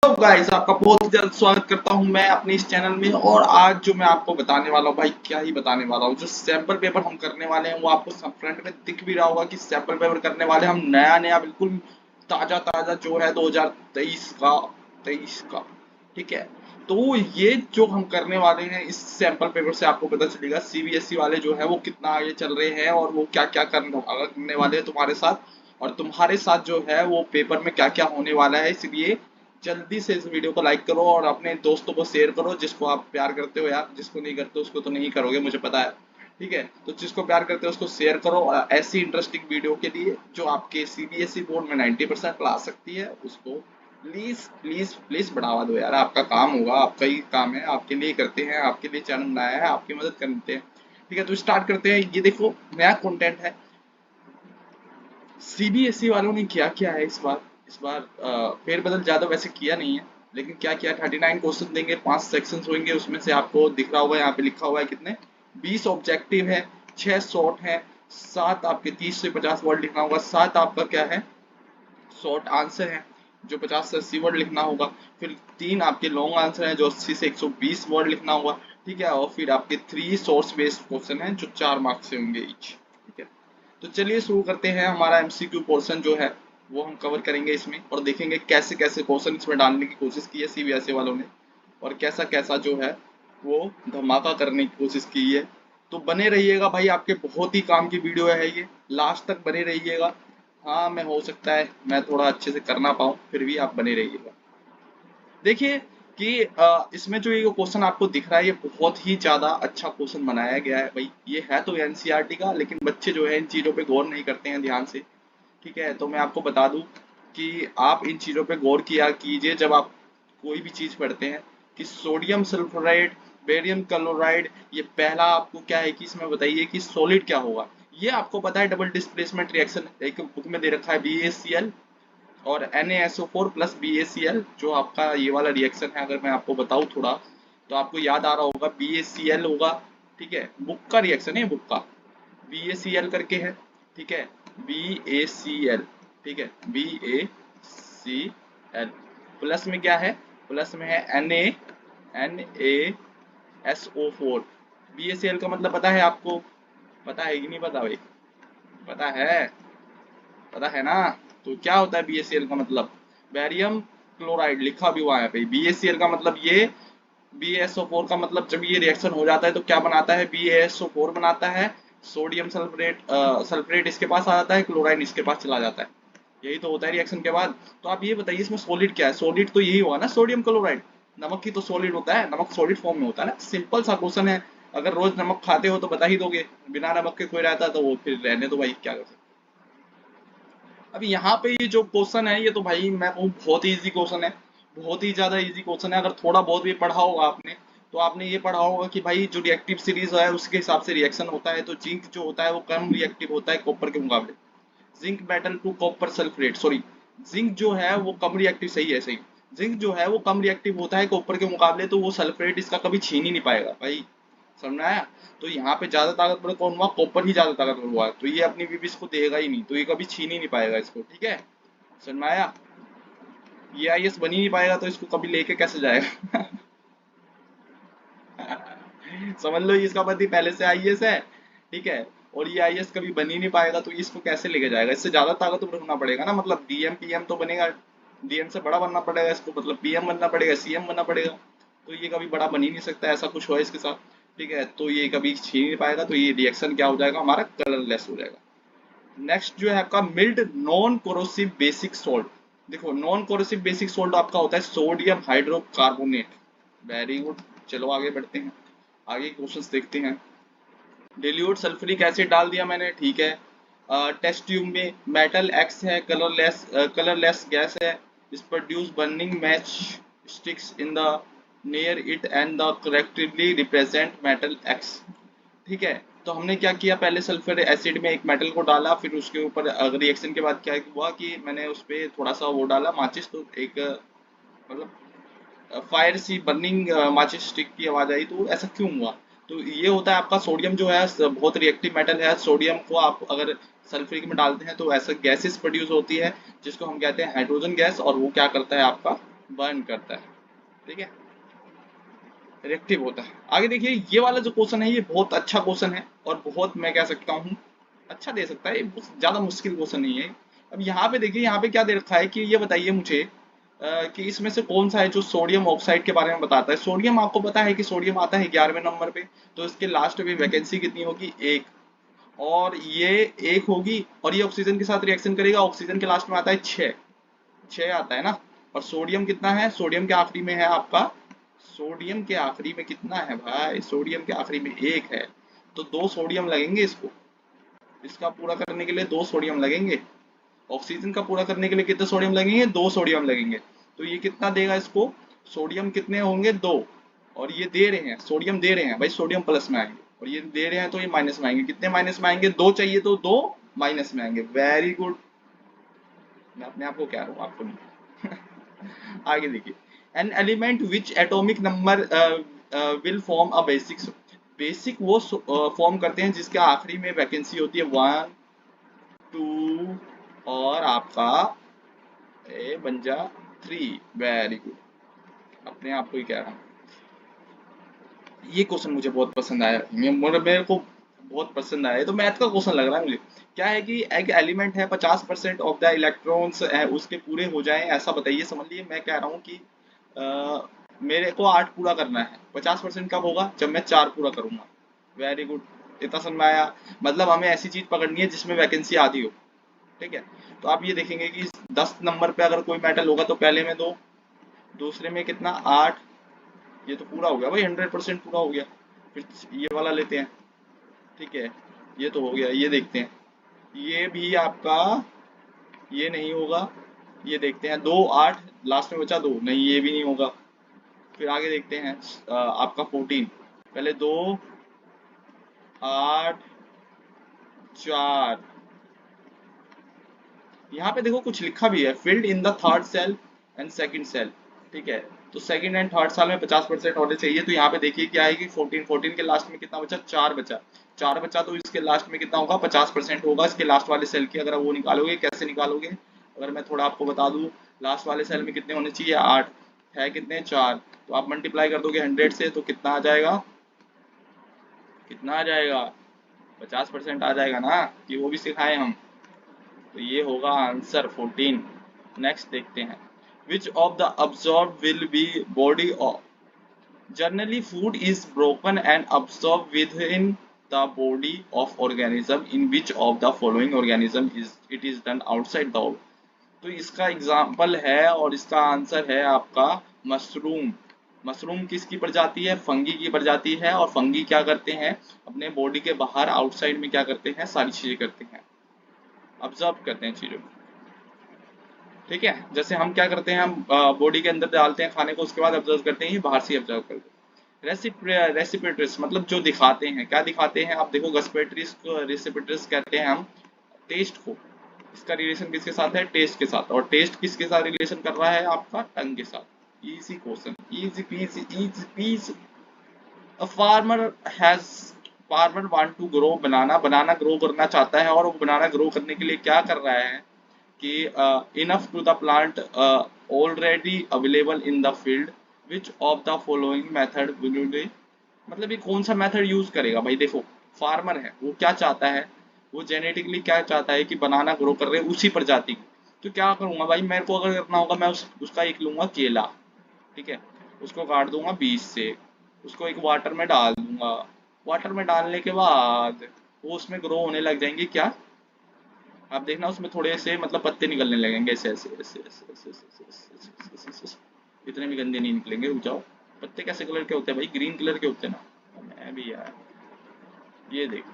तो गाइस आपका बहुत ही ज्यादा स्वागत करता हूं मैं अपने इस चैनल में। और आज जो मैं आपको बताने वाला हूं भाई, क्या ही बताने वाला हूं। जो सैंपल पेपर हम करने वाले हैं वो आपको फ्रंट में दिख भी रहा होगा कि सैंपल पेपर करने वाले हम नया नया बिल्कुल ताजा ताजा जो है 2023 का ठीक है। तो ये जो हम करने वाले हैं इस सैंपल पेपर से आपको पता चलेगा सीबीएसई वाले जो है वो कितना आगे चल रहे हैं और वो क्या क्या करने वाले हैं तुम्हारे साथ, और तुम्हारे साथ जो है वो पेपर में क्या क्या होने वाला है। इसलिए जल्दी से इस वीडियो को लाइक करो और अपने दोस्तों को शेयर करो जिसको आप प्यार करते हो यार। जिसको नहीं करते उसको तो नहीं करोगे, मुझे पता है, ठीक है। तो जिसको प्यार करते हो उसको शेयर करो, और ऐसी इंटरेस्टिंग वीडियो के लिए जो आपके सीबीएसई बोर्ड में 90% ला सकती है उसको प्लीज प्लीज प्लीज बढ़ावा दो यार। आपका काम होगा, आपका ही काम है, आपके लिए करते हैं, आपके लिए चैनल बनाया है, आपकी मदद करते हैं, ठीक है। तो स्टार्ट करते हैं। ये देखो नया कंटेंट है। सीबीएसई वालों ने क्या किया है इस बार फेरबदल ज्यादा वैसे किया नहीं है, लेकिन क्या किया, 39 क्वेश्चन देंगे, 5 सेक्शंस होंगे। उसमें से आपको दिख रहा होगा यहाँ पे लिखा हुआ है कितने, 20 ऑब्जेक्टिव है, 6 शॉर्ट है, 7 आपके 30 से 50 वर्ड लिखना होगा, 7 आपका क्या है शॉर्ट आंसर है जो 50 से 80 वर्ड लिखना होगा, फिर 3 आपके लॉन्ग आंसर है जो 80 से 120 वर्ड लिखना होगा, ठीक है। और फिर आपके 3 सोर्स बेस्ड क्वेश्चन है जो 4 मार्क्स से होंगे ईच, ठीक है। तो चलिए शुरू करते हैं। हमारा एमसीक्यू पोर्शन जो है वो हम कवर करेंगे इसमें, और देखेंगे कैसे कैसे क्वेश्चन इसमें डालने की कोशिश की है सीबीएसई वालों ने, और कैसा कैसा जो है वो धमाका करने की कोशिश की है। तो बने रहिएगा भाई, आपके बहुत ही काम की वीडियो है ये, लास्ट तक बने रहिएगा। हाँ, मैं हो सकता है मैं थोड़ा अच्छे से कर ना पाऊँ, फिर भी आप बने रहिएगा। देखिए कि इसमें जो ये क्वेश्चन आपको दिख रहा है ये बहुत ही ज्यादा अच्छा क्वेश्चन बनाया गया है भाई। ये है तो एनसीईआरटी का, लेकिन बच्चे जो है इन चीजों पे गौर नहीं करते हैं ध्यान से, ठीक है। तो मैं आपको बता दूं कि आप इन चीजों पे गौर किया कीजिए जब आप कोई भी चीज पढ़ते हैं, कि सोडियम सल्फोराइड, बेरियम क्लोराइड, ये पहला आपको क्या है कि इसमें बताइए कि सॉलिड क्या होगा। ये आपको पता है डबल डिस्प्लेसमेंट रिएक्शन एक बुक में दे रखा है, BaCl और NaSO4 प्लस BaCl। जो आपका ये वाला रिएक्शन है अगर मैं आपको बताऊं थोड़ा, तो आपको याद आ रहा होगा BaCl होगा, ठीक है। बुक का रिएक्शन है, बुक का BaCl करके है, ठीक है। BaCl, ठीक है, BaCl प्लस में क्या है, प्लस में है NaSO4। BaCl का मतलब पता है आपको, पता है कि नहीं पता भाई, पता है, पता है ना। तो क्या होता है BaCl का मतलब, बैरियम क्लोराइड लिखा भी हुआ है भाई। BaCl का मतलब ये, BaSO4 का मतलब जब ये रिएक्शन हो जाता है तो क्या बनाता है, BaSO4 बनाता है, सोडियम सल्फरेट सल्फरेट इसके पास आ जाता है, क्लोराइड इसके पास चला जाता है, यही तो होता है रिएक्शन के बाद। तो आप ये बताइए इसमें सॉलिड क्या है, सॉलिड तो यही हुआ ना सोडियम क्लोराइड। नमक ही तो सॉलिड होता है, नमक सॉलिड फॉर्म में होता है ना। सिंपल सा क्वेश्चन है, अगर रोज नमक खाते हो तो बता ही दोगे, बिना नमक के कोई रहता तो वो फिर रहने दो भाई, क्या कर सकते। अब यहाँ पे ये जो क्वेश्चन है ये तो भाई मैं कहूँ बहुत ही इजी क्वेश्चन है, बहुत ही ज्यादा इजी क्वेश्चन है। अगर थोड़ा बहुत भी पढ़ा होगा आपने तो आपने ये पढ़ा होगा कि भाई जो रिएक्टिव सीरीज है उसके हिसाब से रिएक्शन होता है, तो जिंक जो होता है वो कम रिएक्टिव होता है कॉपर के मुकाबले। Zinc metal to copper sulphate, sorry, zinc जो है वो कम रिएक्टिव, सही है सही, जिंक जो है वो कम रिएक्टिव होता है कॉपर के मुकाबले, तो वो सल्फेट इसका कभी छीन ही नहीं पाएगा भाई, समझ में आया। तो यहाँ पे ज्यादा ताकतवर कौन हुआ, कॉपर ही ज्यादा ताकतवर हुआ, तो ये अपनी बीबी इसको देगा ही नहीं, तो ये कभी छीन ही नहीं पाएगा इसको, ठीक है, समझ में आया। ये आईएएस बन ही नहीं पाएगा तो इसको कभी लेके कैसे जाएगा। समझ लो इसका पति पहले से आईएएस है, ठीक है, और ये आईएएस कभी बन ही नहीं पाएगा तो इसको कैसे लेके जाएगा। इससे ज्यादा ताकतवर होना पड़ेगा ना, मतलब डीएम पीएम तो बनेगा, डीएम से बड़ा बनना पड़ेगा इसको, मतलब पीएम बनना पड़ेगा, सीएम बनना पड़ेगा। तो ये कभी बड़ा बन ही नहीं सकता, ऐसा कुछ हो इसके साथ, ठीक है। तो ये कभी छीन नहीं पाएगा, तो ये रिएक्शन क्या हो जाएगा हमारा, कलरलेस हो जाएगा। नेक्स्ट जो है आपका mild non corrosive basic salt. देखो नॉन कोरोसिव बेसिक सोल्ट आपका होता है सोडियम हाइड्रोकार्बोनेट। वेरी गुड, चलो आगे बढ़ते हैं, आगे क्वेश्चंस देखते हैं। डिल्यूट सल्फ्यूरिक एसिड डाल दिया मैंने, ठीक है। टेस्ट ट्यूब में मेटल एक्स है, कलरलेस गैस है, is produce burning match sticks in the near it and the correctively represent metal X, ठीक है। तो हमने क्या किया, पहले सल्फर एसिड में एक मेटल को डाला, फिर उसके ऊपर रिएक्शन के बाद क्या हुआ कि मैंने उस पर थोड़ा सा वो डाला माचिस, तो एक मतलब फायर सी बर्निंग माचिस स्टिक की आवाज आई। तो ऐसा क्यों हुआ, तो ये होता है आपका सोडियम जो है बहुत रिएक्टिव मेटल है, सोडियम को आप अगर सल्फ्यूरिक में डालते हैं तो ऐसा गैसेस प्रोड्यूस होती है जिसको हम कहते हैं हाइड्रोजन गैस, और वो क्या करता है आपका बर्न करता है, ठीक है, रिएक्टिव होता है। आगे देखिए ये वाला जो क्वेश्चन है ये बहुत अच्छा क्वेश्चन है और बहुत मैं कह सकता हूँ अच्छा दे सकता है, ये ज्यादा मुश्किल क्वेश्चन नहीं है। अब यहाँ पे देखिए यहाँ पे क्या दे रखा है कि ये बताइए मुझे कि इसमें से कौन सा है जो सोडियम ऑक्साइड के बारे में बताता है। सोडियम आपको पता है कि सोडियम आता है 11वें नंबर पे, तो इसके लास्ट में वैकेंसी कितनी होगी, एक। और ये एक होगी और ये ऑक्सीजन के साथ रिएक्शन करेगा, ऑक्सीजन के लास्ट में आता है 6, 6 आता है ना। और सोडियम कितना है, सोडियम के आखिरी में है आपका, सोडियम के आखिरी में कितना है भाई, सोडियम के आखिरी में एक है। तो 2 सोडियम लगेंगे इसको, इसका पूरा करने के लिए 2 सोडियम लगेंगे। ऑक्सीजन का पूरा करने के लिए कितने सोडियम लगेंगे, 2 सोडियम लगेंगे। तो ये कितना देगा इसको, सोडियम कितने होंगे, 2। और ये दे रहे हैं, सोडियम दे रहे हैं भाई, सोडियम प्लस में आएंगे और ये दे रहे हैं तो ये माइनस में आएंगे। कितने माइनस में आएंगे, 2 चाहिए तो 2 माइनस में आएंगे। वेरी गुड, मैं अपने आप को कह रहा हूँ, आपको नहीं। आगे देखिए, an element which atomic number will form a basic, basic वो फॉर्म करते हैं जिसके आखिरी में वैकेंसी होती है 1 2 और आपका ए बन जा 3। वेरी गुड, अपने आप को ही कह रहा हूँ। ये क्वेश्चन मुझे बहुत पसंद आया, मेरे को बहुत पसंद आया। ये तो मैथ का क्वेश्चन लग रहा है मुझे। क्या है कि एक एलिमेंट है 50% ऑफ द इलेक्ट्रॉन्स उसके पूरे हो जाएं ऐसा बताइए। समझ लिए मैं कह रहा हूँ कि मेरे को 8 पूरा करना है, 50% कब होगा, जब मैं 4 पूरा करूंगा। वेरी गुड, इतना समझ में आया। मतलब हमें ऐसी चीज पकड़नी है जिसमें वैकेंसी आधी हो, ठीक है। तो आप ये देखेंगे कि 10 नंबर पे अगर कोई मेटल होगा तो पहले में 2, दूसरे में कितना 8, ये तो पूरा हो गया भाई, 100% पूरा हो गया। फिर ये वाला लेते हैं, ठीक है, ये तो हो गया। ये देखते हैं, ये भी आपका ये नहीं होगा। ये देखते हैं 2 8, लास्ट में बचा 2, नहीं ये भी नहीं होगा। फिर आगे देखते हैं आपका 14, पहले 2 8 4, यहाँ पे देखो कुछ लिखा भी है, filled in the third cell and second cell, ठीक है। तो सेकंड एंड थर्ड साल में 50% होने चाहिए। तो यहाँ पे देखिए क्या है कि 14, 14 के लास्ट में कितना बचा, 4 बचा, 4 बचा। तो इसके लास्ट में कितना होगा, 50% होगा इसके लास्ट वाले सेल की। अगर वो निकालोगे, कैसे निकालोगे, अगर मैं थोड़ा आपको बता दूं, लास्ट वाले सेल में कितने होने चाहिए, 8 है, कितने 4। तो आप मल्टीप्लाई कर दोगे 100 से तो कितना आ जाएगा, कितना आ जाएगा, 50% आ जाएगा ना, कि वो भी सिखाए हम। तो ये होगा आंसर 14। नेक्स्ट देखते हैं, विच of the absorb will be body of, generally food is broken and absorb with in the body of organism, in which of the following organism is it is done outside the. तो इसका example है और इसका answer है आपका mushroom. Mushroom किसकी प्रजाति है, फंगी की प्रजाति है। और फंगी क्या करते हैं, अपने बॉडी के बाहर आउटसाइड में क्या करते हैं, सारी चीजें करते हैं, ऑब्जर्व करते हैं चीजों को, ठीक है। जैसे हम क्या करते हैं, हम बॉडी के अंदर डालते हैं खाने को, उसके बाद ऑब्जर्व करते हैं, ये बाहर से ऑब्जर्व करते हैं। रेसिपिटरीज मतलब जो दिखाते हैं, क्या दिखाते हैं, आप देखो गस्पेटरीज को रेसिपिटरीज कहते हैं हम टेस्ट को। इसका रिलेशन किसके साथ है, टेस्ट के साथ। और टेस्ट किसके साथ रिलेशन कर रहा है, आपका टंग के साथ। Easy question, easy peasy, easy peasy. A farmer has, farmer want to grow banana, banana grow करना चाहता है। और वो बनाना ग्रो करने के लिए क्या कर रहा है कि enough to the plant already available in the field, which of the following method will be, मतलब ये कौन सा मेथड यूज करेगा भाई। देखो फार्मर है, वो क्या चाहता है, वो जेनेटिकली क्या चाहता है कि बनाना ग्रो कर रहे हैं उसी प्रजाति की। तो क्या करूंगा भाई, मेरे को अगर करना होगा, मैं उसका एक लूंगा केला, ठीक है, उसको काट दूंगा बीज से, उसको एक वाटर में डाल दूंगा। वाटर में डालने के बाद वो उसमें ग्रो होने लग जाएंगे क्या, आप देखना उसमें थोड़े से मतलब पत्ते निकलने लगेंगे, ऐसे ऐसे ऐसे ऐसे ऐसे ऐसे ऐसे ऐसे ऐसे ऐसे। इतने भी गंदे नहीं निकलेंगे, रुक जाओ। पत्ते कैसे कलर के होते हैं भाई, ग्रीन कलर के होते हैं ना। मैं भी यार, ये देख,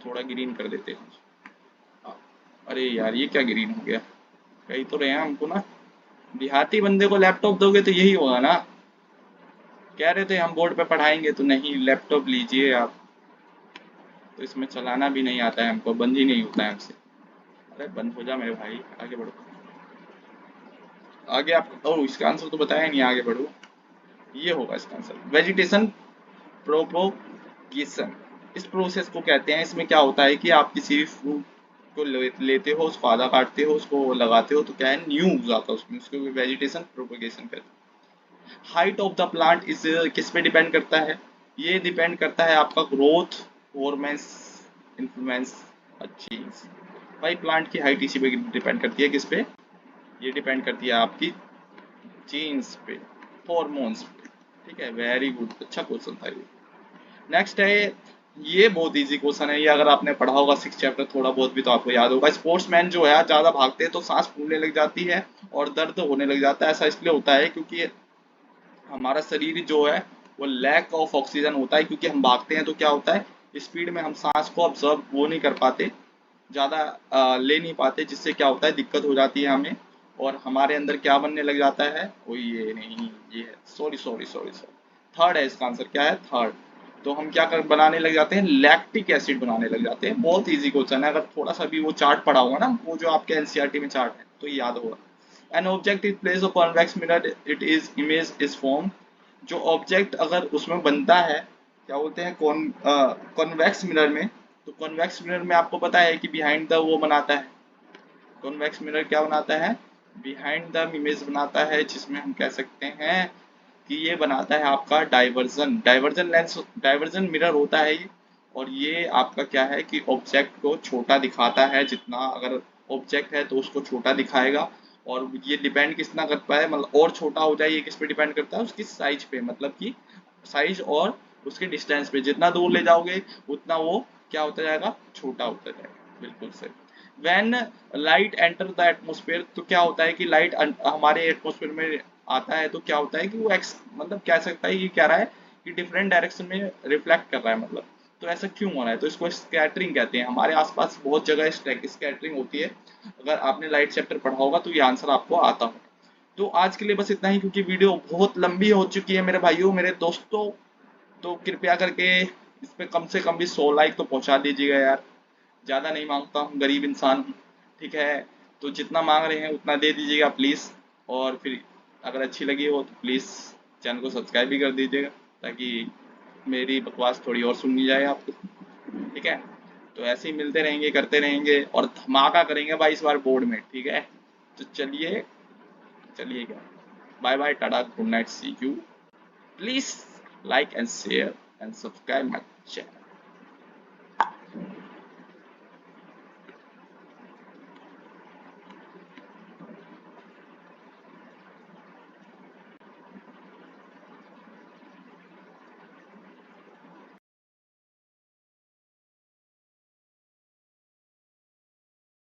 थोड़ा ग्रीन कर देते हैं। अरे यार ये क्या ग्रीन हो गया, कही तो रहे हैं हमको ना, देहाती बंदे को लैपटॉप दोगे तो यही होगा ना। कह रहे थे हम बोर्ड पे पढ़ाएंगे, तो नहीं, लैपटॉप लीजिए आप। तो इसमें चलाना भी नहीं आता है हमको, बंद ही नहीं होता है हमसे। अरे बंद हो जा मेरे भाई, आगे बढ़ो। आगे आप, ओ इसका आंसर तो बताया नहीं, आगे बढ़ो। ये होगा इसका आंसर, वेजिटेशन प्रोपोगेशन। इस प्रोसेस को कहते हैं, इसमें क्या होता है कि आप किसी भी फ्रूट को लेते हो, उसको आधा काटते हो, उसको लगाते हो, तो क्या है न्यू उग जाता है उसमें, उसको वेजिटेशन प्रोपोगेशन कहते हैं। हाइट ऑफ द प्लांट इस किस पे डिपेंड करता है? ये डिपेंड करता है आपका ग्रोथ हॉर्मोन्स इन्फ्लुएंस चीज। भाई प्लांट की हाइट इसी पे डिपेंड करती है, किस पे? ये डिपेंड करती है आपकी जीन्स पे, हॉर्मोन्स पे। ठीक है, वेरी गुड, अच्छा क्वेश्चन था ये। नेक्स्ट है, ये बहुत इजी क्वेश्चन है, ये अगर आपने पढ़ा होगा 6 चैप्टर थोड़ा बहुत भी तो आपको याद होगा। स्पोर्ट्समैन जो है ज्यादा भागते हैं तो सांस फूलने लग जाती है और दर्द होने लग जाता है। ऐसा इसलिए होता है क्योंकि हमारा शरीर जो है वो लैक ऑफ ऑक्सीजन होता है, क्योंकि हम भागते हैं तो क्या होता है, स्पीड में हम सांस को ऑब्जर्व वो नहीं कर पाते, ज़्यादा ले नहीं पाते, जिससे क्या होता है दिक्कत हो जाती है हमें, और हमारे अंदर क्या बनने लग जाता है, वो ये नहीं, ये है, sorry sorry sorry sorry, third है इसका आंसर, क्या है, थर्ड। तो हम क्या कर बनाने लग जाते हैं, लैक्टिक एसिड बनाने लग जाते हैं। बहुत इजी क्वेश्चन है, अगर थोड़ा सा भी वो चार्ट पढ़ा होगा ना, वो जो आपके एनसीईआरटी में चार्ट है तो ये याद होगा। An object is place of convex mirror it is image is form. जो ऑब्जेक्ट अगर उसमें बनता है, क्या बोलते हैं, कॉन्वेक्स मिरर में, तो कॉन्वेक्स मिरर में आपको पता है कि बिहाइंड द वो बनाता है, कॉन्वेक्स मिरर क्या बनाता है, बिहाइंड द इमेज बनाता है, जिसमें हम कह सकते हैं कि ये बनाता है आपका diversion, diversion lens, diversion mirror होता है ये। और ये आपका क्या है कि ऑब्जेक्ट को छोटा दिखाता है, जितना अगर ऑब्जेक्ट है तो उसको छोटा दिखाएगा। और ये डिपेंड कितना करता है, मतलब और छोटा हो जाए, ये किस पे डिपेंड करता है, उसकी साइज पे, मतलब कि साइज और उसके डिस्टेंस पे, जितना दूर ले जाओगे उतना वो क्या होता जाएगा, छोटा होता जाएगा। बिल्कुल सही। When light enter the atmosphere, तो क्या होता है कि लाइट हमारे एटमोस्फेयर में आता है तो क्या होता है कि वो मतलब कह सकता है, ये कह रहा है कि डिफरेंट डायरेक्शन में रिफ्लेक्ट कर रहा है, मतलब तो ऐसा क्यों हो रहा है, तो इसको स्कैटरिंग कहते हैं। हमारे आसपास बहुत जगह स्कैटरिंग होती है, अगर आपने लाइट चैप्टर पढ़ा होगा तो ये आंसर आपको आता हो। तो आज के लिए बस इतना ही, क्योंकि वीडियो बहुत लंबी हो चुकी है मेरे भाइयों मेरे दोस्तों, तो कृपया करके इस पे कम से कम भी 100 लाइक तो पहुंचा दीजिएगा यार। ज़्यादा नहीं मांगता हूँ, गरीब इंसान हूँ, ठीक है, तो जितना मांग रहे हैं उतना दे दीजिएगा प्लीज़। और फिर अगर अच्छी लगी हो तो प्लीज़ चैनल को सब्सक्राइब भी कर दीजिएगा, ताकि मेरी बकवास थोड़ी और सुननी जाए आपको, ठीक है। तो ऐसे ही मिलते रहेंगे, करते रहेंगे और धमाका करेंगे भाई इस बार बोर्ड में, ठीक है। तो चलिए, चलिए क्या, bye bye, tata, good night, see you. Please like and share and subscribe my channel.